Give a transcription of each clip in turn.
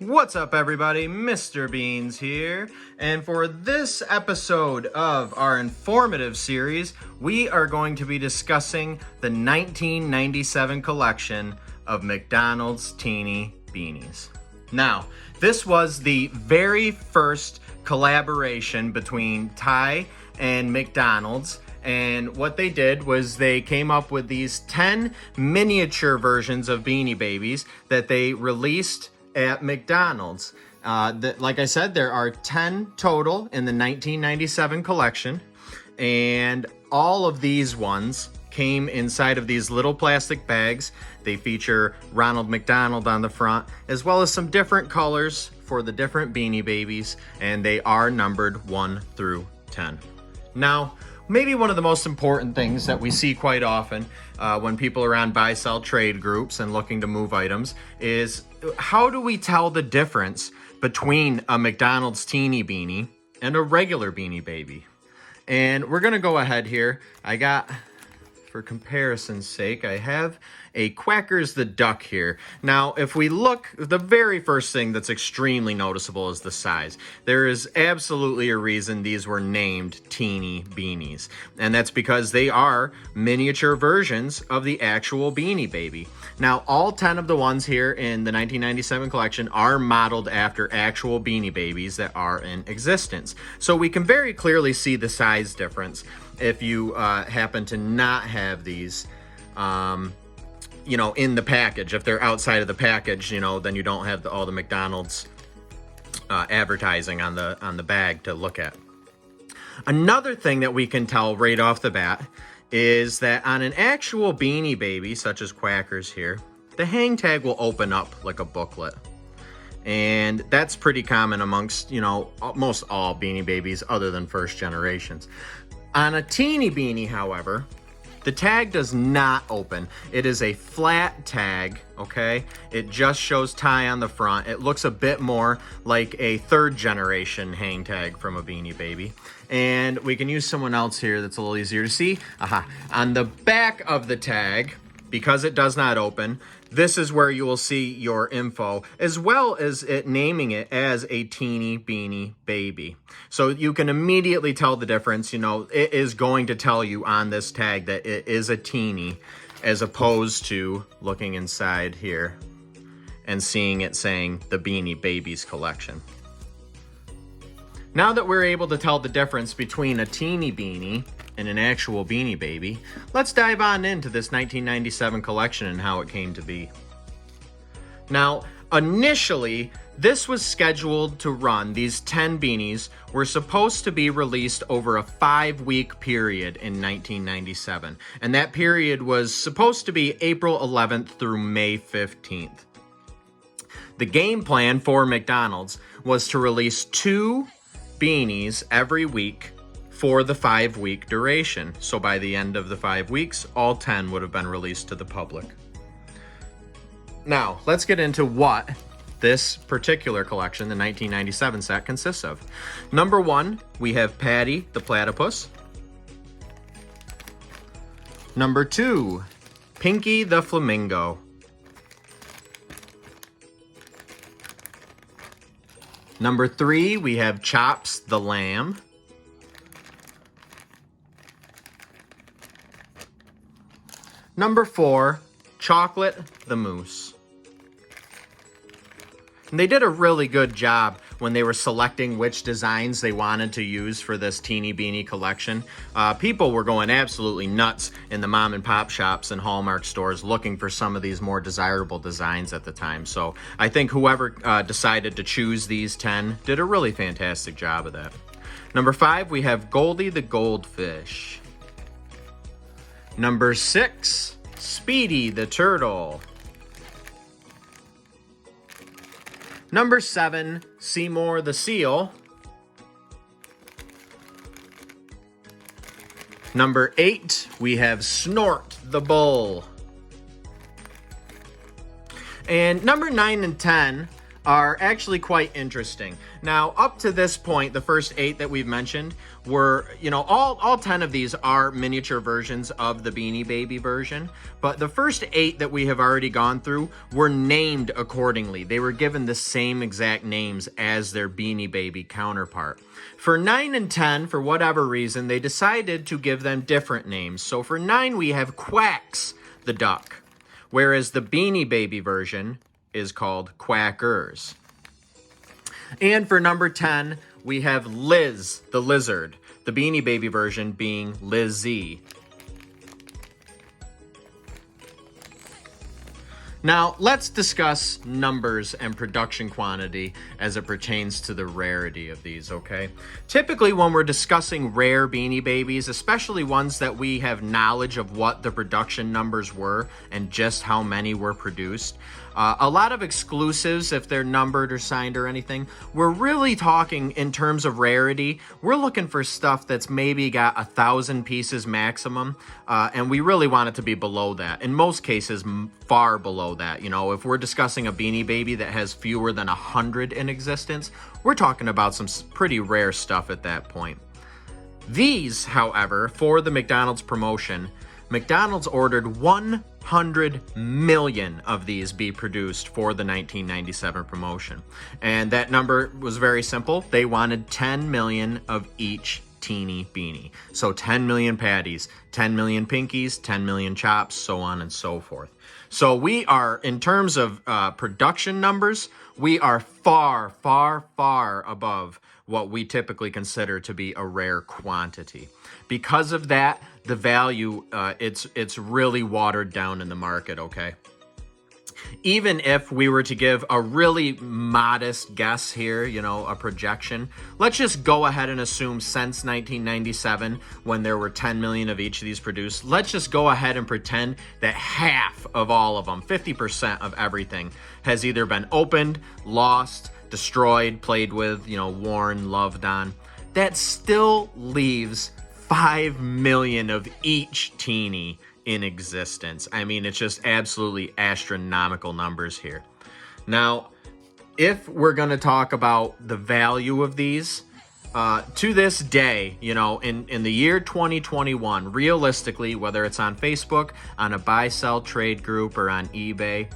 What's up, everybody? Mr. Beans here, and for this episode of our informative series, we are going to be discussing the 1997 collection of McDonald's Teenie Beanies. Now, this was the very first collaboration between Ty and McDonald's. And what they did was they came up with these 10 miniature versions of Beanie Babies that they released at McDonald's. Like I said, there are 10 total in the 1997 collection, and all of these ones came inside of these little plastic bags. They feature Ronald McDonald on the front, as well as some different colors for the different Beanie Babies, and they are numbered 1 through 10. Now, maybe one of the most important things that we see quite often when people are on buy-sell trade groups and looking to move items is, how do we tell the difference between a McDonald's Teenie Beanie and a regular Beanie Baby? And we're going to go ahead here. I got, for comparison's sake, I have a Quackers the Duck here. Now, if we look, the very first thing that's extremely noticeable is the size. There is absolutely a reason these were named Teenie Beanies, and that's because they are miniature versions of the actual Beanie Baby. Now, all 10 of the ones here in the 1997 collection are modeled after actual Beanie Babies that are in existence. So we can very clearly see the size difference if you happen to not have these in the package. If they're outside of the package, then you don't have all the McDonald's advertising on the bag to look at. Another thing that we can tell right off the bat is that on an actual Beanie Baby, such as Quackers here, the hang tag will open up like a booklet. And that's pretty common amongst, most all Beanie Babies other than first generations. On a Teenie Beanie, however, the tag does not open. It is a flat tag, okay? It just shows Ty on the front. It looks a bit more like a third generation hang tag from a Beanie Baby. And we can use someone else here that's a little easier to see. On the back of the tag, because it does not open, this is where you will see your info, as well as it naming it as a Teenie Beanie Baby. So you can immediately tell the difference. It is going to tell you on this tag that it is a teenie, as opposed to looking inside here and seeing it saying the Beanie Babies collection. Now that we're able to tell the difference between a Teenie Beanie and an actual Beanie Baby, let's dive on into this 1997 collection and how it came to be. Now, initially, this was scheduled to run. These 10 beanies were supposed to be released over a 5-week period in 1997, and that period was supposed to be April 11th through May 15th. The game plan for McDonald's was to release 2 beanies every week for the 5-week duration. So by the end of the 5 weeks, all 10 would have been released to the public. Now, let's get into what this particular collection, the 1997 set, consists of. Number 1, we have Patty the Platypus. Number 2, Pinky the Flamingo. Number 3, we have Chops the Lamb. Number 4, Chocolate the Moose. And they did a really good job when they were selecting which designs they wanted to use for this Teenie Beanie collection. People were going absolutely nuts in the mom and pop shops and Hallmark stores looking for some of these more desirable designs at the time. So I think whoever decided to choose these 10 did a really fantastic job of that. Number 5, we have Goldie the Goldfish. Number 6, Speedy the Turtle. Number 7, Seymour the Seal. Number 8, we have Snort the Bull. And number 9 and 10 are actually quite interesting. Now, up to this point, the first 8 that we've mentioned were, all 10 of these are miniature versions of the Beanie Baby version, but the first 8 that we have already gone through were named accordingly. They were given the same exact names as their Beanie Baby counterpart. For 9 and 10, for whatever reason, they decided to give them different names. So for 9, we have Quacks the duck, whereas the Beanie Baby version is called Quackers. And for number 10, we have Liz the lizard, the Beanie Baby version being Lizzie. Now, let's discuss numbers and production quantity as it pertains to the rarity of these, okay? Typically, when we're discussing rare Beanie Babies, especially ones that we have knowledge of what the production numbers were and just how many were produced, a lot of exclusives, if they're numbered or signed or anything, we're really talking in terms of rarity. We're looking for stuff that's maybe got 1,000 pieces maximum, and we really want it to be below that. In most cases, far below that. If we're discussing a Beanie Baby that has fewer than 100 in existence, we're talking about some pretty rare stuff at that point. These, however, for the McDonald's promotion, McDonald's ordered 100 million of these be produced for the 1997 promotion. And that number was very simple. They wanted 10 million of each Teenie Beanie. So 10 million patties, 10 million pinkies, 10 million chops, so on and so forth. So we are, in terms of production numbers, we are far, far, far above what we typically consider to be a rare quantity. Because of that, the value, it's really watered down in the market, okay? Even if we were to give a really modest guess here, a projection, let's just go ahead and assume since 1997, when there were 10 million of each of these produced, let's just go ahead and pretend that half of all of them, 50% of everything, has either been opened, lost, destroyed, played with, worn, loved on. That still leaves 5 million of each teenie in existence. I mean, it's just absolutely astronomical numbers here. Now, if we're going to talk about the value of these, to this day, in the year 2021, realistically, whether it's on Facebook, on a buy-sell trade group, or on eBay,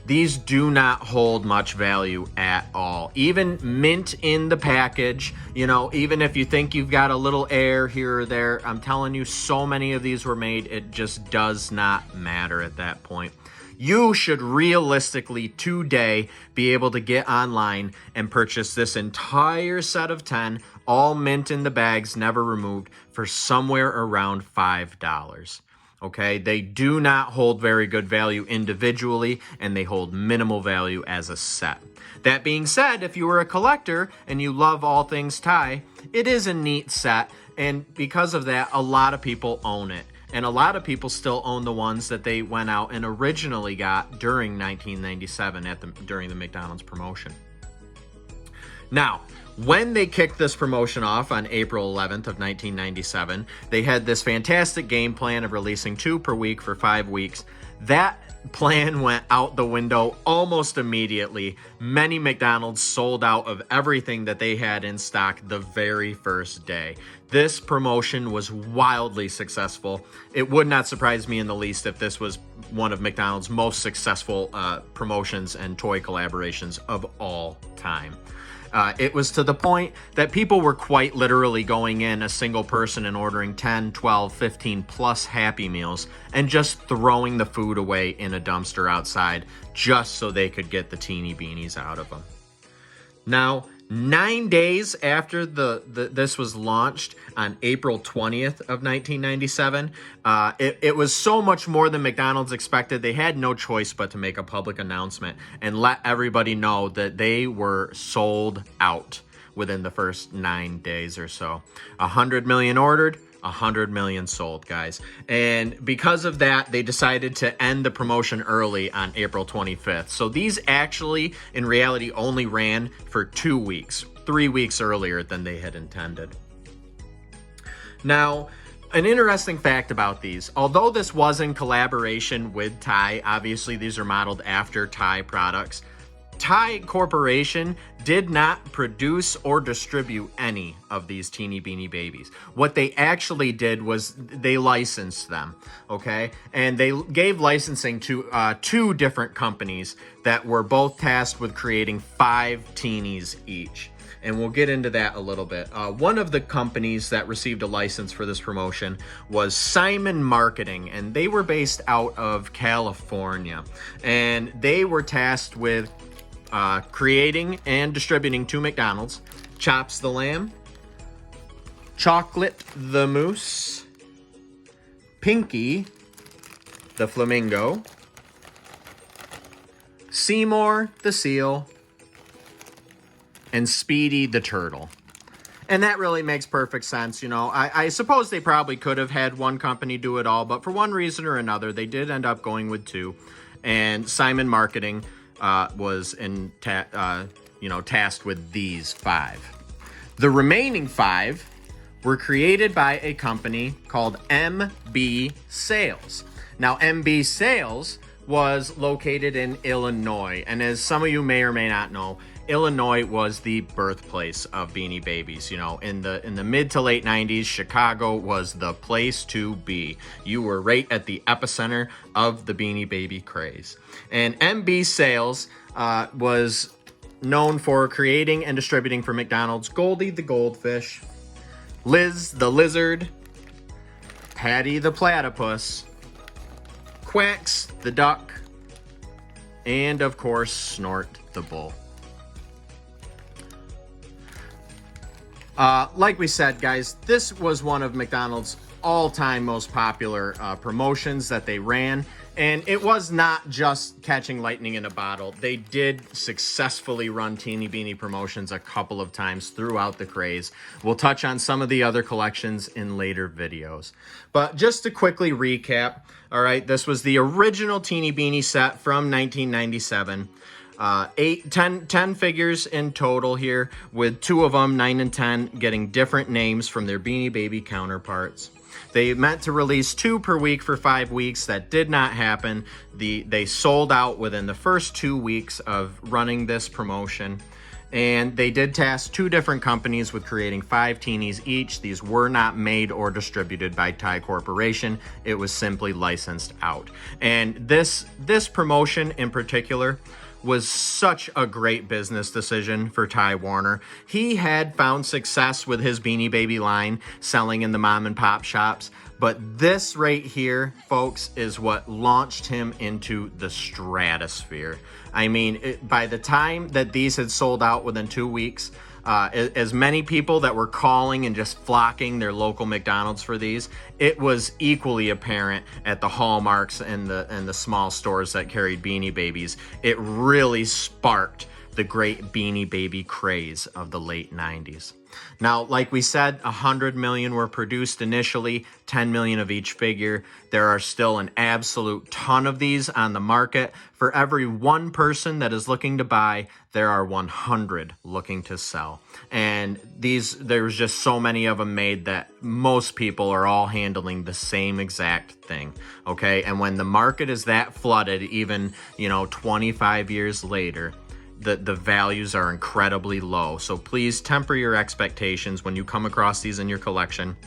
these do not hold much value at all. Even mint in the package, even if you think you've got a little air here or there, I'm telling you, so many of these were made, it just does not matter at that point. You should realistically today be able to get online and purchase this entire set of 10, all mint in the bags, never removed, for somewhere around $5. Okay, they do not hold very good value individually, and they hold minimal value as a set. That being said, if you were a collector and you love all things Thai, it is a neat set, and because of that, a lot of people own it. And a lot of people still own the ones that they went out and originally got during 1997 during the McDonald's promotion. Now, when they kicked this promotion off on April 11th of 1997, they had this fantastic game plan of releasing 2 per week for 5 weeks. That plan went out the window almost immediately. Many McDonald's sold out of everything that they had in stock the very first day. This promotion was wildly successful. It would not surprise me in the least if this was one of McDonald's most successful promotions and toy collaborations of all time. It was to the point that people were quite literally going in, a single person, and ordering 10, 12, 15 plus Happy Meals and just throwing the food away in a dumpster outside just so they could get the Teenie Beanies out of them. Now, 9 days after this was launched on April 20th of 1997, it was so much more than McDonald's expected. They had no choice but to make a public announcement and let everybody know that they were sold out within the first 9 days or so. 100 million ordered, 100 million sold, guys. And because of that, they decided to end the promotion early on April 25th. So these actually, in reality, only ran for 2 weeks, 3 weeks earlier than they had intended. Now, an interesting fact about these, although this was in collaboration with Thai, obviously these are modeled after Thai products, Thai Corporation did not produce or distribute any of these Teenie Beanie Babies. What they actually did was they licensed them, okay? And they gave licensing to 2 different companies that were both tasked with creating 5 Teenies each. And we'll get into that a little bit. One of the companies that received a license for this promotion was Simon Marketing, and they were based out of California. And they were tasked with creating and distributing to McDonald's Chops the Lamb, Chocolate the Moose, Pinky the Flamingo, Seymour the Seal, and Speedy the Turtle. And that really makes perfect sense. You know, I suppose they probably could have had one company do it all, but for one reason or another, they did end up going with 2. And Simon Marketing was tasked with these 5. The remaining 5 were created by a company called MB Sales. Now, MB Sales was located in Illinois, and as some of you may or may not know, Illinois was the birthplace of Beanie Babies. You know, in the mid to late 90s, Chicago was the place to be. You were right at the epicenter of the Beanie Baby craze. And MB Sales was known for creating and distributing for McDonald's Goldie the Goldfish, Liz the Lizard, Patty the Platypus, Quacks the Duck, and of course, Snort the Bull. Like we said, guys, this was one of McDonald's all-time most popular promotions that they ran. And it was not just catching lightning in a bottle. They did successfully run Teenie Beanie promotions a couple of times throughout the craze. We'll touch on some of the other collections in later videos. But just to quickly recap, all right, this was the original Teenie Beanie set from 1997. 10 figures in total here, with 2 of them, 9 and 10, getting different names from their Beanie Baby counterparts. They meant to release 2 per week for 5 weeks. That did not happen. They sold out within the first 2 weeks of running this promotion. And they did task 2 different companies with creating 5 Teenies each. These were not made or distributed by Thai Corporation. It was simply licensed out. And this promotion in particular was such a great business decision for Ty Warner. He had found success with his Beanie Baby line selling in the mom and pop shops, but this right here, folks, is what launched him into the stratosphere. I mean, by the time that these had sold out within 2 weeks, as many people that were calling and just flocking their local McDonald's for these, it was equally apparent at the Hallmarks and the small stores that carried Beanie Babies. It really sparked the great Beanie Baby craze of the late 90s. Now, like we said, 100 million were produced initially, 10 million of each figure. There are still an absolute ton of these on the market. For every 1 person that is looking to buy, there are 100 looking to sell. And there's just so many of them made that most people are all handling the same exact thing, okay? And when the market is that flooded, even, 25 years later, the values are incredibly low. So please temper your expectations when you come across these in your collection.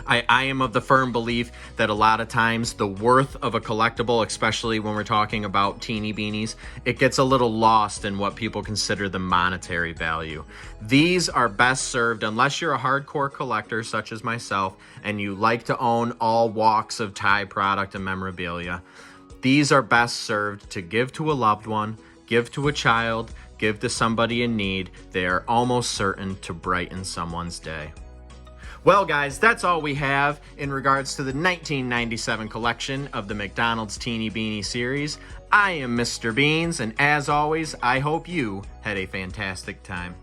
I am of the firm belief that a lot of times the worth of a collectible, especially when we're talking about Teenie Beanies, it gets a little lost in what people consider the monetary value. These are best served, unless you're a hardcore collector such as myself and you like to own all walks of Thai product and memorabilia, these are best served to give to a loved one, give to a child, give to somebody in need. They are almost certain to brighten someone's day. Well, guys, that's all we have in regards to the 1997 collection of the McDonald's Teenie Beanie series. I am Mr. Beans, and as always, I hope you had a fantastic time.